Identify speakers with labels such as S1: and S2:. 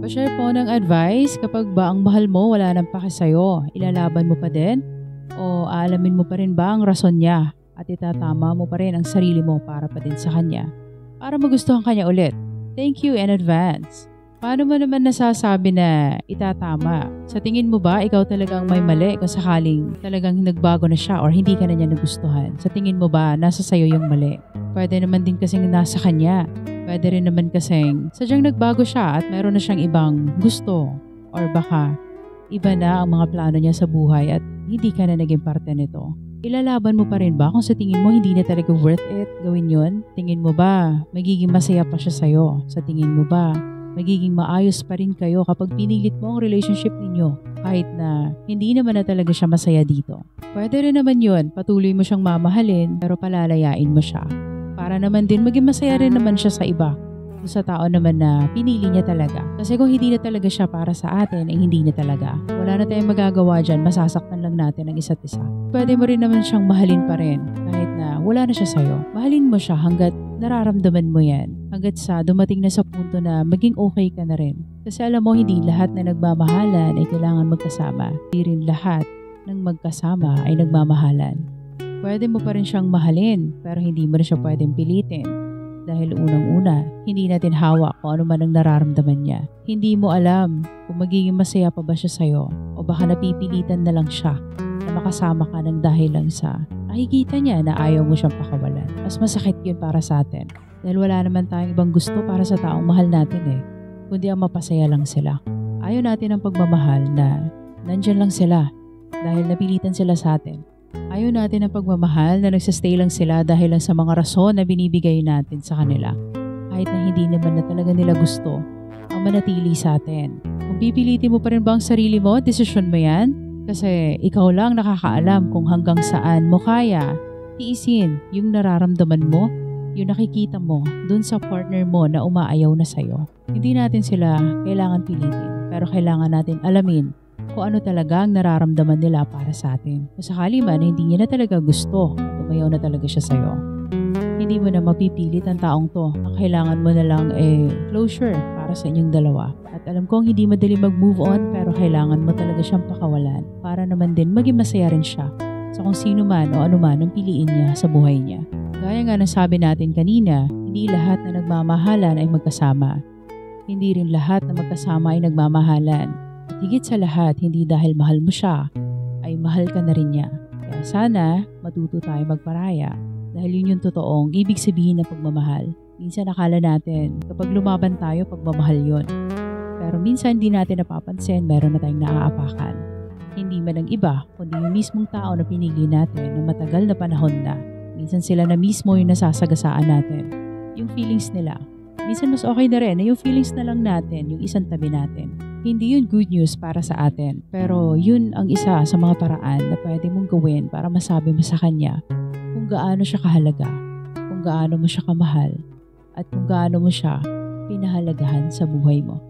S1: Pa-share po ng advice kapag ba ang mahal mo wala nang pake sa'yo, ilalaban mo pa din? O aalamin mo pa rin ba ang rason niya at itatama mo pa rin ang sarili mo para pa din sa kanya? Para magustuhan kanya ulit. Thank you in advance. Paano mo naman nasasabi na itatama? Sa tingin mo ba ikaw talagang may mali kung sakaling talagang nagbago na siya or hindi ka na niya nagustuhan? Sa tingin mo ba nasa sayo yung mali? Pwede naman din kasing nasa kanya. Pwede rin naman kasing sadyang nagbago siya at mayroon na siyang ibang gusto. Or baka iba na ang mga plano niya sa buhay at hindi ka na naging parte nito. Ilalaban mo pa rin ba kung sa tingin mo hindi na talaga worth it gawin yun? Tingin mo ba magiging masaya pa siya sa'yo? Sa tingin mo ba magiging maayos pa rin kayo kapag pinilit mo ang relationship ninyo kahit na hindi naman na talaga siya masaya dito? Pwede rin naman yun, patuloy mo siyang mamahalin pero palalayain mo siya. Para naman din maging masaya rin naman siya sa iba. Sa tao naman na pinili niya talaga. Kasi kung hindi na talaga siya para sa atin, ay hindi na talaga. Wala na tayong magagawa dyan, masasaktan lang natin ang isa't isa. Pwede mo rin naman siyang mahalin pa rin kahit na wala na siya sa'yo. Mahalin mo siya hanggat nararamdaman mo yan. Hanggat sa dumating na sa punto na maging okay ka na rin. Kasi alam mo, hindi lahat na nagmamahalan ay kailangan magkasama. Hindi rin lahat ng magkasama ay nagmamahalan. Pwede mo pa rin siyang mahalin, pero hindi mo na siya pwedeng pilitin. Dahil unang-una, hindi natin hawak kung ano man ang nararamdaman niya. Hindi mo alam kung magiging masaya pa ba siya sa'yo o baka napipilitan na lang siya na makasama ka ng dahil lang sa nakikita niya na ayaw mo siyang pakawalan. Mas masakit yun para sa atin. Dahil wala naman tayong ibang gusto para sa taong mahal natin kundi ang mapasaya lang sila. Ayaw natin ang pagmamahal na nandyan lang sila dahil napilitan sila sa atin. Ayaw natin ang pagmamahal na nagsastay lang sila dahil lang sa mga rason na binibigay natin sa kanila. Kahit na hindi naman na talaga nila gusto ang manatili sa atin. Kung pipilitin mo pa rin ba ang sarili mo, desisyon mo yan? Kasi ikaw lang nakakaalam kung hanggang saan mo kaya tiisin yung nararamdaman mo, yung nakikita mo dun sa partner mo na umaayaw na sa'yo. Hindi natin sila kailangan pilitin, pero kailangan natin alamin kung ano talaga ang nararamdaman nila para sa atin. Kung sakali man hindi niya na talaga gusto, tumayaw na talaga siya sa'yo, hindi mo na mapipilit ang taong to. Ang kailangan mo na lang closure para sa inyong dalawa. At alam kong hindi madali mag-move on, pero kailangan mo talaga siyang pakawalan para naman din maging masaya rin siya sa kung sino man o ano man ang piliin niya sa buhay niya. Gaya nga ng sabi natin kanina, hindi lahat na nagmamahalan ay magkasama. Hindi rin lahat na magkasama ay nagmamahalan. At higit sa lahat, hindi dahil mahal mo siya, ay mahal ka na rin niya. Kaya sana, matuto tayo magparaya. Dahil yun yung totoong ibig sabihin ng pagmamahal. Minsan akala natin, kapag lumaban tayo, pagmamahal yun. Pero minsan hindi natin napapansin, meron na tayong naaapakan. Hindi man ang iba, kundi yung mismong tao na pinili natin na matagal na panahon na. Minsan sila na mismo yung nasasagasaan natin. Yung feelings nila. Minsan mas okay na rin na yung feelings na lang natin, yung isang tabi natin. Hindi yun good news para sa atin, pero yun ang isa sa mga paraan na pwede mong gawin para masabi mo sa kanya kung gaano siya kahalaga, kung gaano mo siya kamahal, at kung gaano mo siya pinahalagahan sa buhay mo.